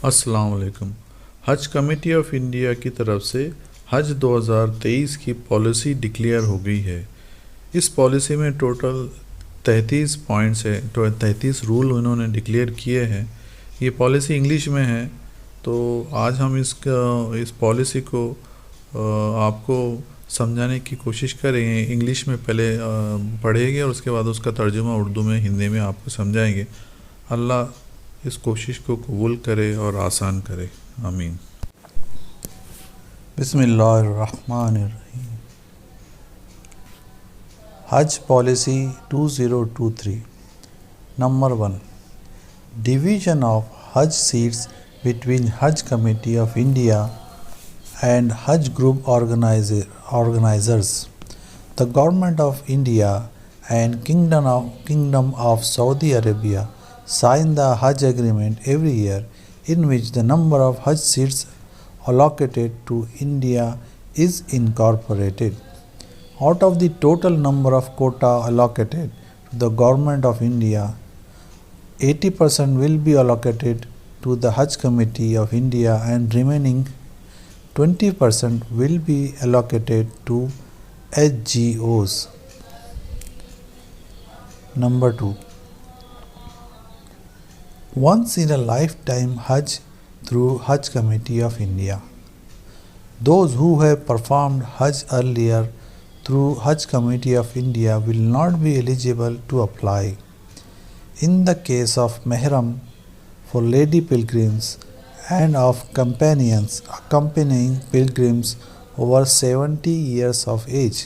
अस्सलाम वालेकुम। हज कमेटी ऑफ इंडिया की तरफ से हज 2023 की पॉलिसी डिक्लेयर हो गई है। इस पॉलिसी में टोटल 33 पॉइंट्स है, तो 33 रूल उन्होंने डिक्लेयर किए हैं। ये पॉलिसी इंग्लिश में है, तो आज हम इस पॉलिसी को आपको समझाने की कोशिश करेंगे। इंग्लिश में पहले पढ़ेंगे और उसके बाद उसका तर्जुमा उर्दू में, हिंदी में आपको समझाएंगे। अल्लाह इस कोशिश को कबूल करे और आसान करे, आमीन। बिस्मिल्लाहिर्रहमानिर्रहीम। हज पॉलिसी 2023। नंबर 1, डिवीजन ऑफ हज सीट्स बिटवीन हज committee of India and Hajj group organizers. The government of India and Kingdom of Saudi Arabia sign the Hajj agreement every year, in which the number of Hajj seats allocated to India is incorporated. Out of the total number of quota allocated to the government of India, 80% will be allocated to the Hajj Committee of India and remaining 20% will be allocated to HGOs. Number 2, once in a lifetime Hajj through Hajj Committee of India. Those who have performed Hajj earlier through Hajj Committee of India will not be eligible to apply. In the case of Mehram for lady pilgrims and of companions accompanying pilgrims over 70 years of age,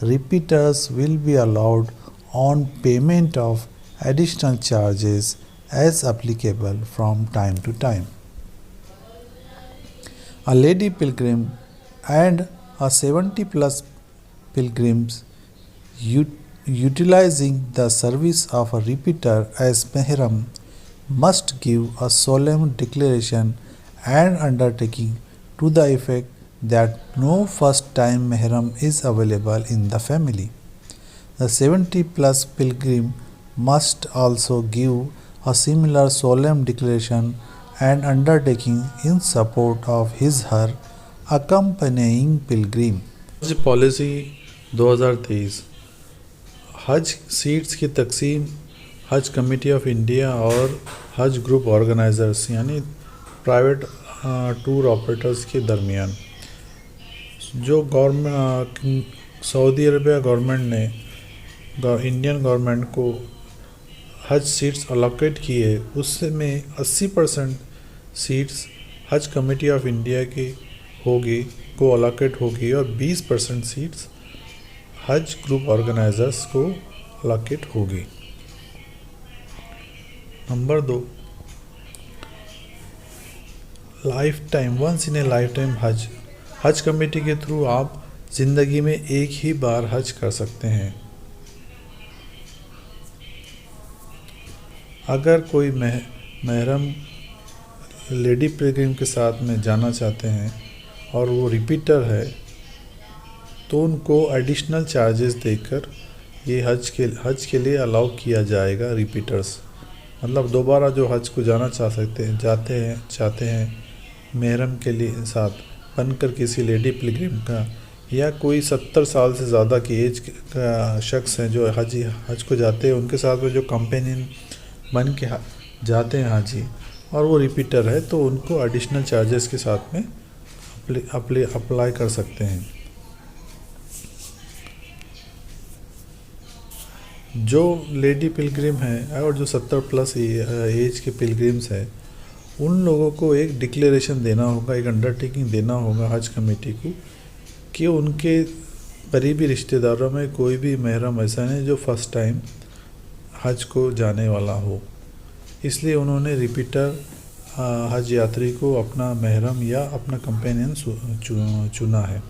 repeaters will be allowed on payment of additional charges as applicable from time to time. A lady pilgrim and a 70 plus pilgrims utilizing the service of a repeater as Mehram must give a solemn declaration and undertaking to the effect that no first time Mehram is available in the family. The 70 plus pilgrim must also give a similar solemn declaration and undertaking in support of his/her accompanying pilgrim. हज policy 2023 हज seats की तकसीम हज committee of India और हज group organisers यानी private tour operators के दरमियान। जो गवर्नमेंट सऊदी अरबिया गवर्नमेंट ने इंडियन गवर्नमेंट को हज सीट्स अलोकेट की है, उसमें 80% सीट्स हज कमेटी ऑफ इंडिया की को अलोकेट होगी और 20% सीट्स हज ग्रुप ऑर्गेनाइजर्स को अलोकेट होगी। Number 2, lifetime once in a lifetime हज कमेटी के थ्रू आप ज़िंदगी में एक ही बार हज कर सकते हैं। अगर कोई महरम लेडी पिलग्रिम के साथ में जाना चाहते हैं और वो रिपीटर है, तो उनको एडिशनल चार्जेस देकर ये हज के लिए अलाउ किया जाएगा। रिपीटर्स मतलब दोबारा जो हज को जाना चाहते हैं महरम के लिए साथ बनकर किसी लेडी पिलग्रिम का, या कोई 70 साल से ज़्यादा की एज का शख्स है जो हज को जाते हैं, उनके साथ में जो कंपेनियन बन के जाते हैं हाजी, और वो रिपीटर है, तो उनको एडिशनल चार्जेस के साथ में अप्लाई कर सकते हैं। जो लेडी पिलग्रिम है और जो 70 प्लस एज के पिलग्रिम्स है, उन लोगों को एक डिक्लेरेशन देना होगा, एक अंडरटेकिंग देना होगा हज कमेटी को कि उनके करीबी रिश्तेदारों में कोई भी महरम ऐसा नहीं जो फर्स्ट टाइम हज को जाने वाला हो। इसलिए उन्होंने रिपीटर हज यात्री को अपना महरम या अपना कंपेनियन चुना है।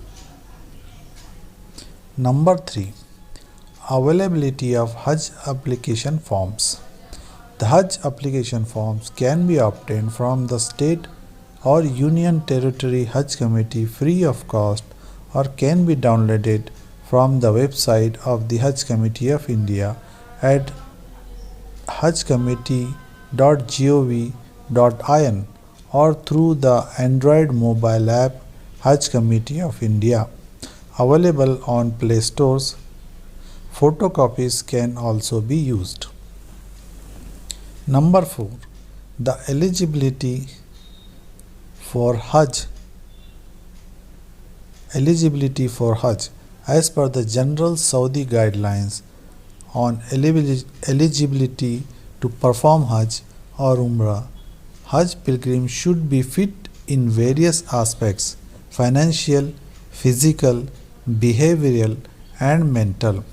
Number 3, availability of Hajj application forms. The Hajj application forms can be obtained from the state or union territory Hajj committee free of cost, or can be downloaded from the website of the Hajj Committee of India at hajcommittee.gov.in or through the Android mobile app Hajj Committee of India, available on Play Stores. Photocopies can also be used. Number 4. The eligibility for Hajj. Eligibility for Hajj. As per the general Saudi guidelines on eligibility to perform Hajj or Umrah, Hajj pilgrim should be fit in various aspects: financial, physical, behavioral, and mental.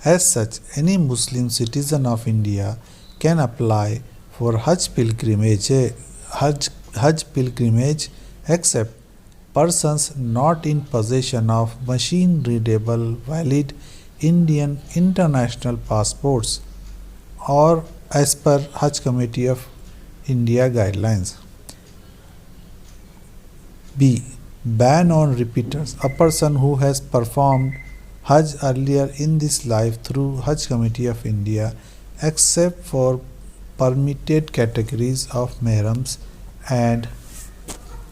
As such, any Muslim citizen of India can apply for Hajj pilgrimage except persons not in possession of machine readable valid Indian international passports or as per Hajj Committee of India guidelines. B. Ban on repeaters. A person who has performed Hajj earlier in this life through Hajj Committee of India, except for permitted categories of Mehrams and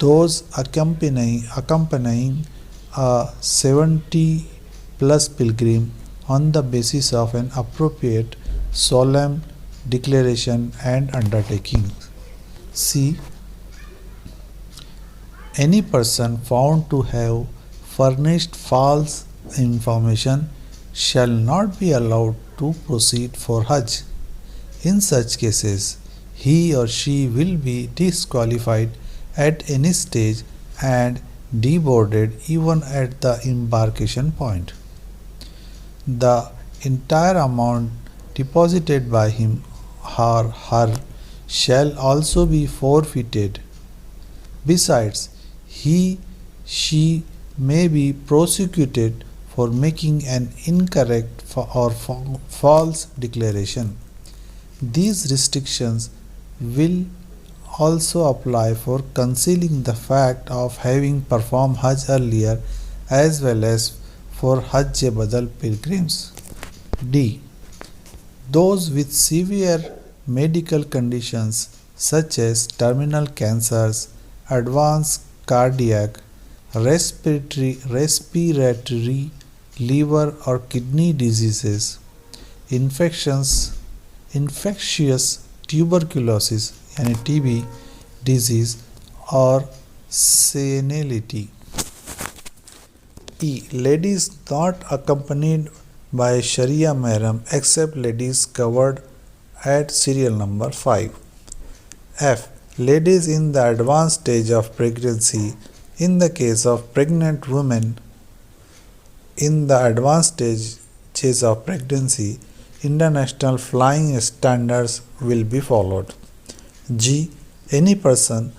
those accompanying a 70 plus pilgrim on the basis of an appropriate solemn declaration and undertaking. C. Any person found to have furnished false information shall not be allowed to proceed for Hajj. In such cases, he or she will be disqualified at any stage and deboarded even at the embarkation point. The entire amount deposited by him or her shall also be forfeited. Besides, she may be prosecuted for making an incorrect or false declaration. These restrictions will also apply for concealing the fact of having performed Hajj earlier as well as for Hajj-e-Badal pilgrims. D. Those with severe medical conditions such as terminal cancers, advanced cardiac, respiratory, liver or kidney diseases, infectious tuberculosis and TB disease or senility. E. Ladies not accompanied by Sharia Mehram except ladies covered at serial number 5. F. Ladies in the advanced stage of pregnancy. In the case of pregnant women in the advanced stages of pregnancy, international flying standards will be followed. G. Any person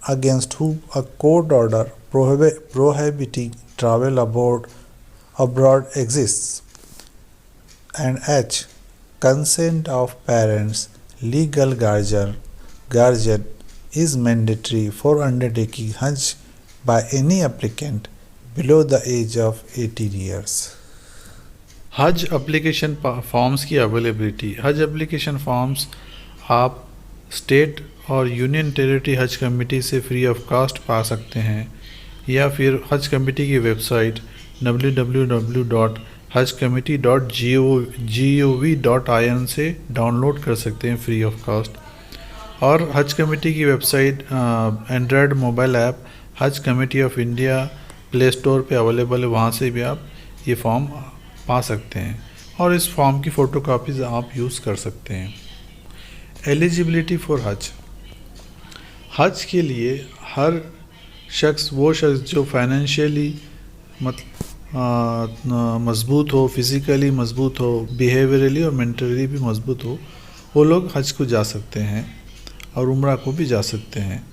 against whom a court order prohibiting travel abroad exists. And H. Consent of parents, legal guardian is mandatory for undertaking Hajj by any applicant below the age of 18 years. हज application forms की availability. हज application forms आप state और union territory हज committee से free of cast पा सकते हैं या फिर हज कमेटी की वेबसाइट www.hajcommittee.gov.in से डाउनलोड कर सकते हैं फ्री ऑफ कास्ट. और हज कमेटी की वेबसाइट एंड्रॉयड मोबाइल ऐप हज committee of India play store पे अवेलेबल है, वहाँ से भी आप ये फॉर्म पा सकते हैं और इस फॉर्म की फ़ोटो कापीज़ आप यूज़ कर सकते हैं. एलिजिबिलिटी फॉर हज. हज के लिए हर शख्स जो फाइनेंशियली मज़बूत हो, फिज़िकली मज़बूत हो, बिहेवियरली और मेंटली भी मज़बूत हो, वो लोग हज को जा सकते हैं और उम्रा को भी जा सकते हैं.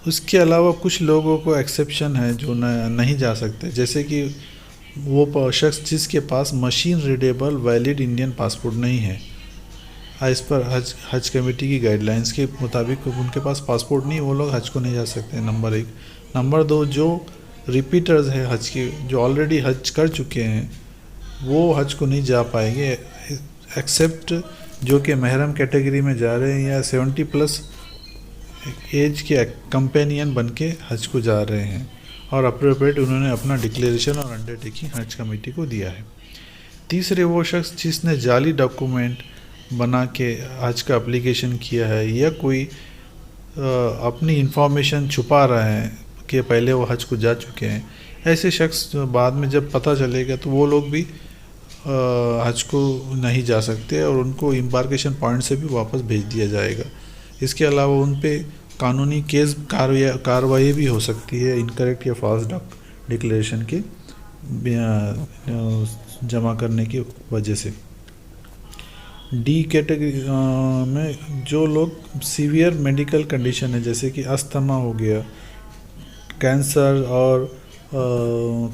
उसके अलावा कुछ लोगों को एक्सेप्शन है जो नहीं जा सकते, जैसे कि वो शख्स जिसके पास machine readable valid Indian passport नहीं है. इस पर हज कमेटी की गाइडलाइंस के मुताबिक उनके पास पासपोर्ट नहीं, वो लोग हज को नहीं जा सकते. नंबर 1. नंबर 2, जो रिपीटर्स हैं हज के, जो ऑलरेडी हज कर चुके हैं, वो हज को नहीं जा पाएंगे एक्सेप्ट जो कि महरम कैटेगरी में जा रहे हैं या 70 प्लस एज के कंपेनियन बन के हज को जा रहे हैं और अप्रोप्रिएट उन्होंने अपना डिक्लेरेशन और अंडरटेकिंग हज कमेटी को दिया है। तीसरे वो शख्स जिसने जाली डॉक्यूमेंट बना के हज का एप्लीकेशन किया है या कोई अपनी इंफॉर्मेशन छुपा रहा है कि पहले वो हज को जा चुके हैं, ऐसे शख्स बाद में जब पता चलेगा तो वो लोग भी हज को नहीं जा सकते और उनको एम्बार्केशन पॉइंट से भी वापस भेज दिया जाएगा। इसके अलावा उन पे कानूनी केस कार्रवाई भी हो सकती है इनकरेक्ट या फॉल्स डिक्लेरेशन के जमा करने की वजह से। डी कैटेगरी में जो लोग सीवियर मेडिकल कंडीशन है जैसे कि अस्थमा हो गया, कैंसर और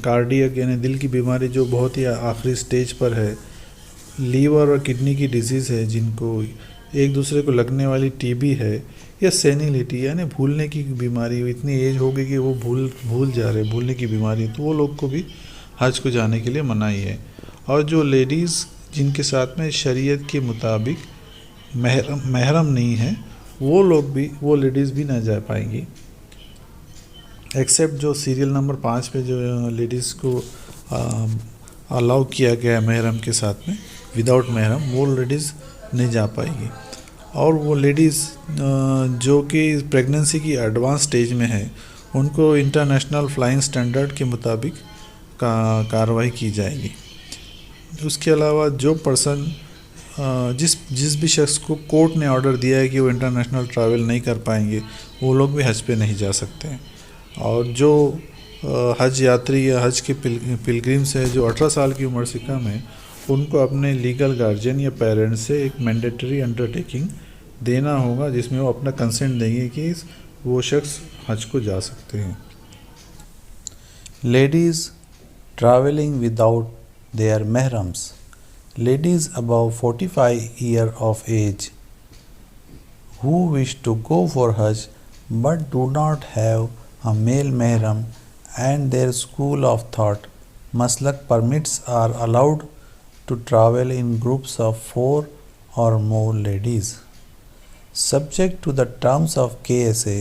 कार्डियक यानी दिल की बीमारी जो बहुत ही आखिरी स्टेज पर है, लीवर और किडनी की डिजीज़ है, जिनको एक दूसरे को लगने वाली टीबी है, या सेनिलिटी यानी भूलने की बीमारी, इतनी एज हो गई कि वो भूल जा रहे, भूलने की बीमारी, तो वो लोग को भी हज को जाने के लिए मनाही है। और जो लेडीज़ जिनके साथ में शरीयत के मुताबिक महरम नहीं है, वो लेडीज़ भी ना जा पाएंगी, एक्सेप्ट जो सीरियल नंबर 5 पे जो लेडीज़ को अलाउ किया गया है महरम के साथ में, विदाउट महरम वो लेडीज़ नहीं जा पाएगी। और वो लेडीज़ जो कि प्रेगनेंसी की एडवांस स्टेज में है, उनको इंटरनेशनल फ्लाइंग स्टैंडर्ड के मुताबिक कार्रवाई की जाएगी। उसके अलावा जो पर्सन जिस भी शख्स को कोर्ट ने ऑर्डर दिया है कि वो इंटरनेशनल ट्रैवल नहीं कर पाएंगे, वो लोग भी हज पे नहीं जा सकते हैं। और जो हज यात्री या हज के पिलग्रिम्स है जो 18 साल की उम्र से कम है, उनको अपने लीगल गार्जियन या पेरेंट्स से एक मैंडेटरी अंडरटेकिंग देना होगा जिसमें वो अपना कंसेंट देंगे कि वो शख्स हज को जा सकते हैं। Ladies travelling without their mahrams. Ladies above 45 years of age who wish to go for Hajj but do not have a male mahram and their school of thought maslak permits are allowed to travel in groups of 4 or more ladies. Subject to the terms of KSA,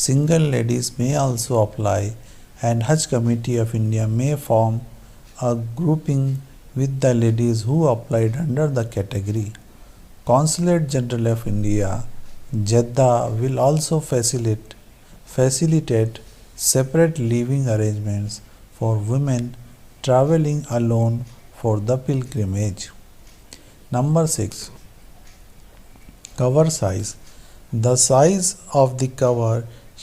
single ladies may also apply and Hajj Committee of India may form a grouping with the ladies who applied under the category. Consulate General of India, Jeddah will also facilitate separate living arrangements for women traveling alone for the pilgrimage. Number 6. Cover size. The size of the cover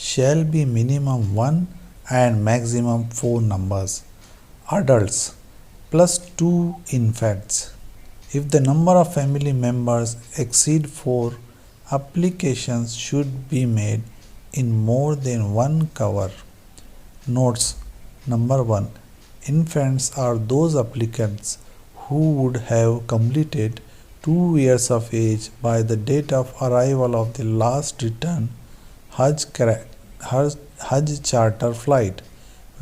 shall be minimum 1 and maximum 4 numbers. Adults plus 2 infants. If the number of family members exceed 4, applications should be made in more than one cover. Notes. Number 1. Infants are those applicants who would have completed 2 years of age by the date of arrival of the last return Hajj charter flight,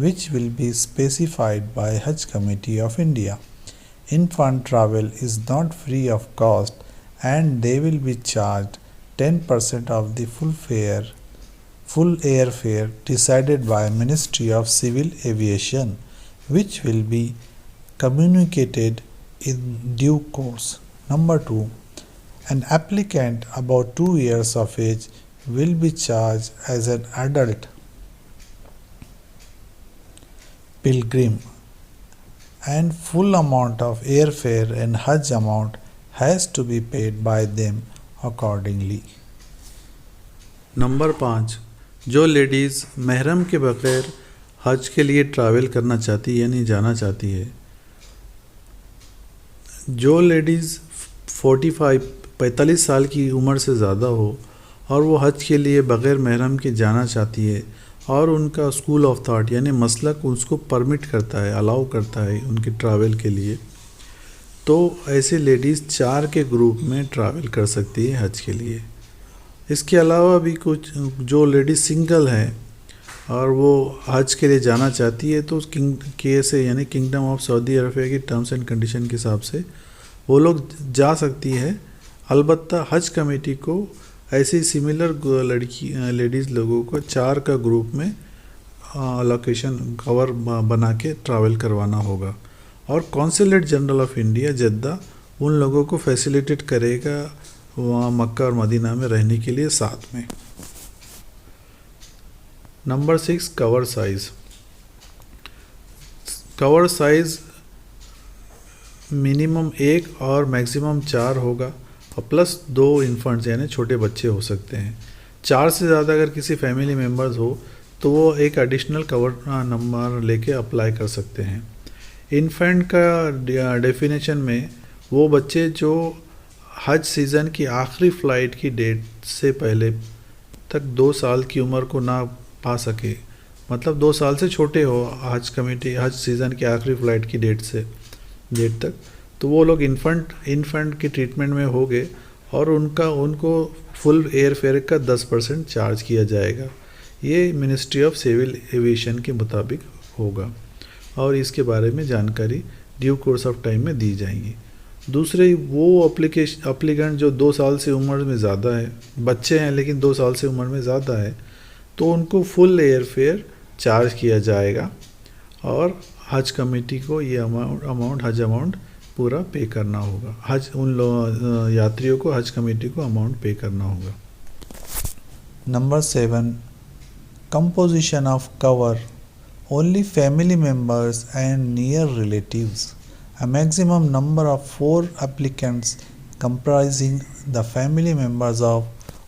which will be specified by Hajj Committee of India. Infant travel is not free of cost and they will be charged 10% of the full airfare decided by Ministry of Civil Aviation, which will be communicated in due course. Number 2. An applicant about 2 years of age will be charged as an adult pilgrim and full amount of airfare and Hajj amount has to be paid by them accordingly. Number 5. जो ladies महरम के बगैर हज के लिए travel करना चाहती है यानी जाना चाहती है, जो लेडीज़ 45 साल की उम्र से ज़्यादा हो और वो हज के लिए बग़ैर महरम के जाना चाहती है और उनका स्कूल ऑफ थॉट यानी मसलक उसको परमिट करता है, अलाउ करता है उनके ट्रैवल के लिए, तो ऐसे लेडीज़ 4 के ग्रुप में ट्रैवल कर सकती है हज के लिए। इसके अलावा भी कुछ जो लेडीज़ सिंगल हैं और वो हज के लिए जाना चाहती है तो KSA यानी किंगडम ऑफ सऊदी अरबिया की टर्म्स एंड कंडीशन के हिसाब से वो लोग जा सकती है। अलबत्ता हज कमेटी को ऐसे ही सिमिलर लेडीज़ लोगों को 4 का ग्रुप में अलोकेशन कवर बना के ट्रैवल करवाना होगा। और consulate general of India Jeddah उन लोगों को फैसिलिटेट करेगा वहाँ मक्का और मदीना में रहने के लिए साथ में। Number 6, cover size. Cover size minimum 1 और मैक्सिमम 4 होगा और प्लस 2 इन्फेंट्स यानी छोटे बच्चे हो सकते हैं। 4 से ज़्यादा अगर किसी फैमिली मेम्बर्स हो तो वो एक एडिशनल कवर नंबर लेके अप्लाई कर सकते हैं। इन्फेंट का डेफिनेशन में वो बच्चे जो हज सीज़न की आखिरी फ़्लाइट की डेट से पहले तक 2 साल की उम्र को ना पा सके, मतलब 2 साल से छोटे हो हज सीज़न की आखिरी फ़्लाइट की डेट तक, तो वो लोग इन्फेंट की ट्रीटमेंट में हो गए और उनको फुल एयर फेयर का 10% चार्ज किया जाएगा। ये मिनिस्ट्री ऑफ सिविल एविएशन के मुताबिक होगा और इसके बारे में जानकारी ड्यू कोर्स ऑफ टाइम में दी जाएंगी। दूसरे वो अप्लीकेंट जो 2 साल से उम्र में ज़्यादा है, बच्चे हैं लेकिन 2 साल से उम्र में ज़्यादा है, तो उनको फुल एयर फेयर चार्ज किया जाएगा और हज कमेटी को ये हज अमाउंट पूरा पे करना होगा। यात्रियों को हज कमेटी को अमाउंट पे करना होगा। Number 7, composition of cover. Only family members and near relatives. A maximum number of 4 applicants comprising the family members of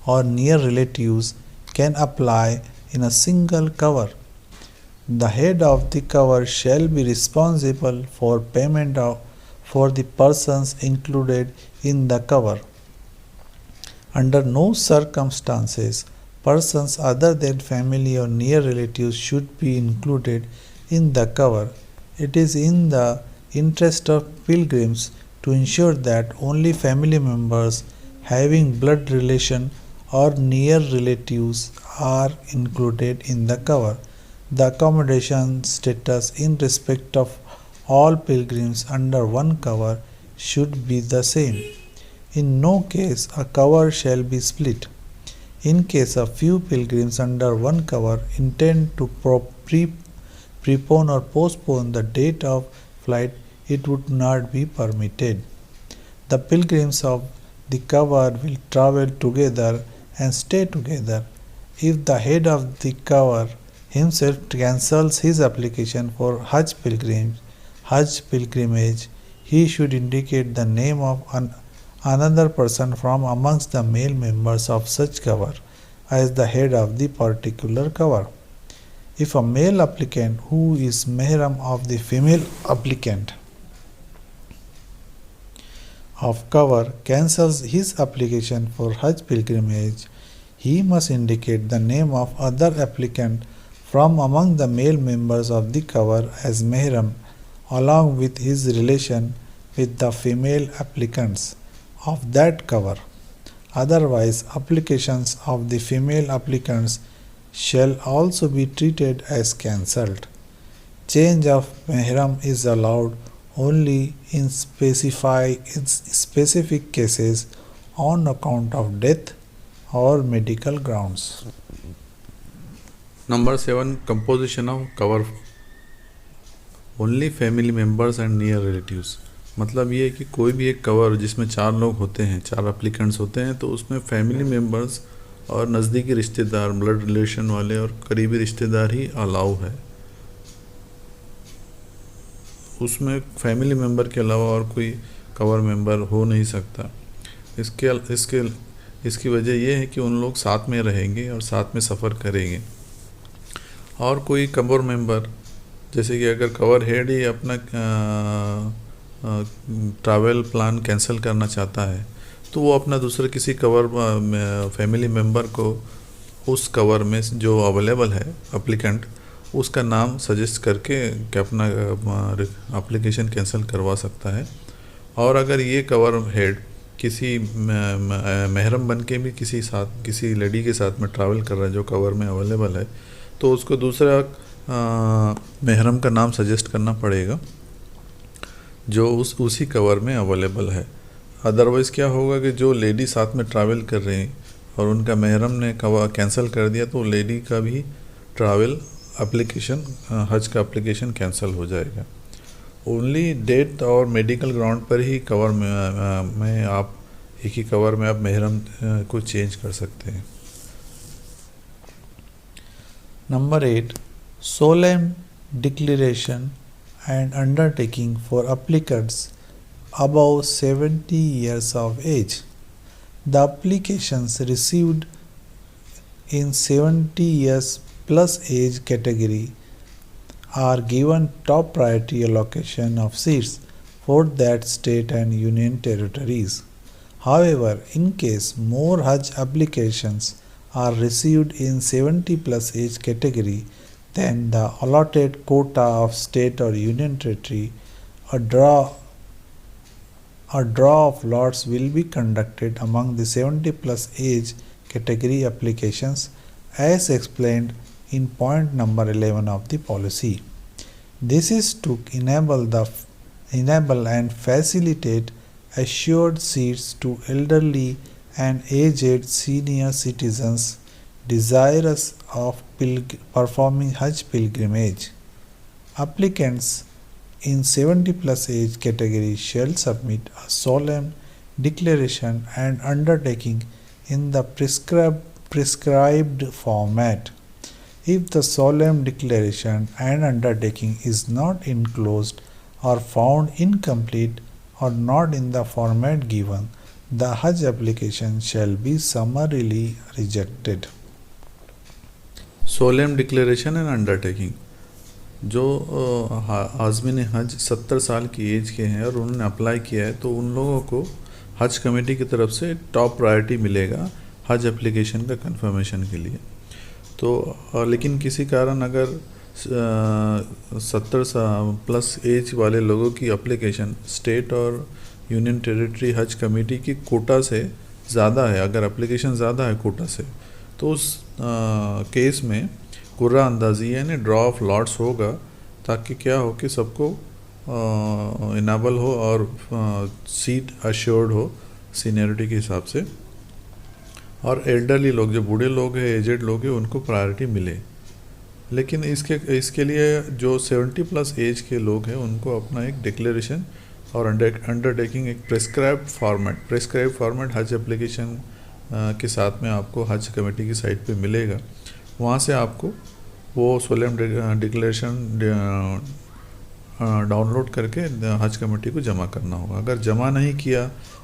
or near relatives can apply in a single cover. The head of the cover shall be responsible for payment for the persons included in the cover. Under no circumstances, persons other than family or near relatives should be included in the cover. It is in the interest of pilgrims to ensure that only family members having blood relation or near relatives are included in the cover. The accommodation status in respect of all pilgrims under one cover should be the same. In no case a cover shall be split. In case of few pilgrims under one cover intend to prepone or postpone the date of flight, it would not be permitted. The pilgrims of the cover will travel together and stay together. If the head of the cover himself cancels his application for Hajj pilgrimage, he should indicate the name of another person from amongst the male members of such cover as the head of the particular cover. If a male applicant who is mahram of the female applicant of cover cancels his application for Hajj pilgrimage, he must indicate the name of other applicant from among the male members of the cover as mahram along with his relation with the female applicants of that cover. Otherwise, applications of the female applicants shall also be treated as cancelled. Change of mahram is allowed only in specific cases on account of death or medical grounds. Number 7, composition of cover. Only family members and near relatives, मतलब ये है कि कोई भी एक cover जिसमें 4 लोग होते हैं, 4 एप्लीकेंट्स होते हैं, तो उसमें फैमिली मेम्बर्स और नज़दीकी रिश्तेदार, ब्लड रिलेशन वाले और करीबी रिश्तेदार ही अलाउ है। उसमें फैमिली मेम्बर के अलावा और कोई कवर मेम्बर हो नहीं सकता। इसकी वजह यह है कि उन लोग साथ में रहेंगे और साथ में सफ़र करेंगे। और कोई कवर मेम्बर, जैसे कि अगर कवर हेड ही अपना ट्रैवल प्लान कैंसिल करना चाहता है, तो वो अपना दूसरे किसी कवर फैमिली मेम्बर को उस कवर में जो अवेलेबल है एप्लीकेंट, उसका नाम सजेस्ट करके कि अपना एप्लीकेशन कैंसिल करवा सकता है। और अगर ये कवर हेड किसी महरम बन के भी किसी लेडी के साथ में ट्रैवल कर रहा है जो कवर में अवेलेबल है, तो उसको दूसरा महरम का नाम सजेस्ट करना पड़ेगा जो उसी कवर में अवेलेबल है। अदरवाइज़ क्या होगा कि जो लेडी साथ में ट्रैवल कर रही हैं और उनका महरम ने कैंसिल कर दिया तो लेडी का भी ट्रैवल एप्लीकेशन, हज का एप्लीकेशन कैंसिल हो जाएगा। ओनली डेथ और मेडिकल ग्राउंड पर ही कवर में आप एक ही कवर में आप महरम को चेंज कर सकते हैं। Number 8. Solemn declaration and undertaking for applicants above 70 years of age. The applications received in 70 years plus age category are given top priority allocation of seats for that state and union territories. However, in case more Hajj applications are received in 70 plus age category than the allotted quota of state or union territory, a draw of lots will be conducted among the 70 plus age category applications as explained in point number 11 of the policy. This is to enable and facilitate assured seats to elderly and aged senior citizens desirous of performing Hajj pilgrimage. Applicants in 70 plus age category shall submit a solemn declaration and undertaking in the prescribed format. If the solemn declaration and undertaking is not enclosed or found incomplete or not in the format given, the Hajj application shall be summarily rejected. Solemn declaration and undertaking, जो आज़मीन हज 70 साल की as के हैं और उन्होंने apply किया है तो उन लोगों को हज कमेटी की तरफ से टॉप प्रायोरिटी मिलेगा हज एप्लीकेशन का कंफर्मेशन के लिए। तो लेकिन किसी कारण अगर 70 प्लस एज वाले लोगों की एप्लीकेशन स्टेट और यूनियन टेरिटरी हज कमेटी की कोटा से ज़्यादा है, अगर एप्लीकेशन ज़्यादा है कोटा से, तो उस केस में कुर्रा अंदाज़ी यानी ड्रॉ ऑफ लॉट्स होगा, ताकि क्या हो कि सबको इनेबल हो और सीट अश्योर्ड हो सीनियरिटी के हिसाब से, और एल्डरली लोग, जो बूढ़े लोग हैं, एजेड लोग हैं, उनको प्रायोरिटी मिले। लेकिन इसके लिए जो 70 प्लस एज के लोग हैं उनको अपना एक डिक्लेरेशन और अंडरटेकिंग एक प्रेस्क्राइब फॉर्मेट हज एप्लीकेशन के साथ में आपको हज कमेटी की साइट पे मिलेगा। वहाँ से आपको वो सोलेम डिक्लेरेशन डाउनलोड करके हज कमेटी को जमा करना होगा। अगर जमा नहीं किया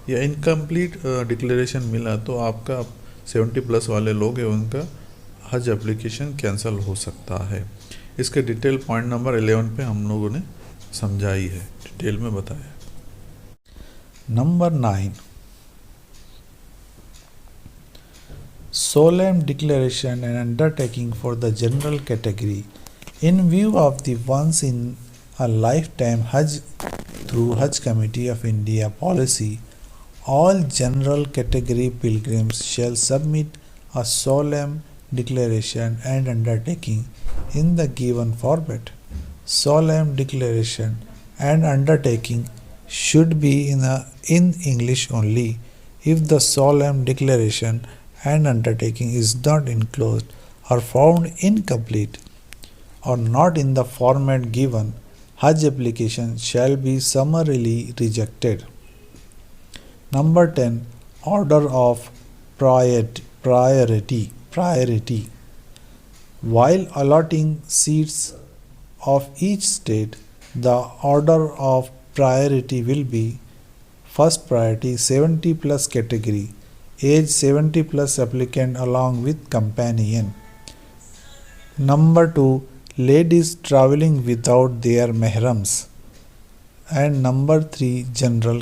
या इनकम्प्लीट डिक्लेरेशन मिला तो आपका 70 प्लस वाले लोग हैं उनका हज एप्लीकेशन कैंसिल हो सकता है। इसके डिटेल पॉइंट नंबर 11 पे हम लोगों ने समझाई है, डिटेल में बताया। Number 9. Solemn declaration and undertaking for the general category in view of the once in a lifetime Hajj through Hajj Committee of India policy. All general category pilgrims shall submit a solemn declaration and undertaking in the given format. Solemn declaration and undertaking should be in English only. If the solemn declaration and undertaking is not enclosed or found incomplete or not in the format given, Hajj application shall be summarily rejected. Number 10. Order of priority. While allotting seats of each state, the order of priority will be: first priority 70 plus category, age 70 plus applicant along with companion. Number 2, ladies traveling without their mahrams. And number 3, general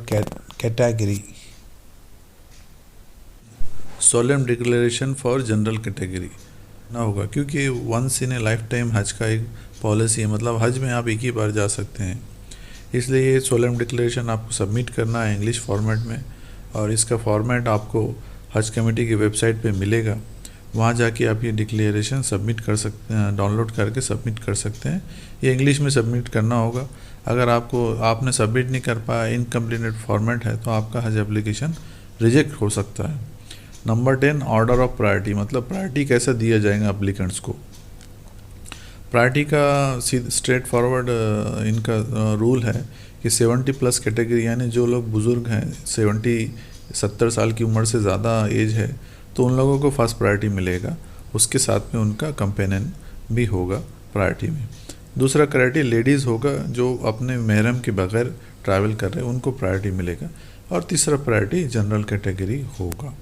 category. Solemn declaration for general category ना होगा, क्योंकि once in a lifetime हज का एक policy है, मतलब हज में आप एक ही बार जा सकते हैं। इसलिए ये सोलेम डिक्लेरेशन आपको सबमिट करना है इंग्लिश फॉर्मेट में, और इसका फॉर्मेट आपको हज कमेटी की वेबसाइट पे मिलेगा। वहाँ जाके आप ये डिक्लेरेशन सबमिट कर सकते हैं, डाउनलोड करके सबमिट कर सकते हैं। ये इंग्लिश में सबमिट करना होगा। अगर आपने सबमिट नहीं कर पाया, इनकम्प्लीटेड फॉर्मेट है, तो आपका हज एप्लीकेशन रिजेक्ट हो सकता है। नंबर 10 ऑर्डर ऑफ प्रायोरिटी, मतलब प्रायोरिटी कैसा दिया जाएगा एप्लीकेंट्स को। प्रायोरिटी का स्ट्रेट फॉरवर्ड इनका रूल है कि 70+ कैटेगरी, यानी जो लोग बुज़ुर्ग हैं 70 साल की उम्र से ज़्यादा एज है, तो उन लोगों को फर्स्ट प्रायोरिटी मिलेगा, उसके साथ में उनका कंपेनियन भी होगा प्रायोरिटी में। दूसरा क्राइटेरिया लेडीज़ होगा, जो अपने महरम के बगैर ट्रैवल कर रहे हैं उनको प्रायोरिटी मिलेगा। और तीसरा प्रायोरिटी जनरल कैटेगरी होगा।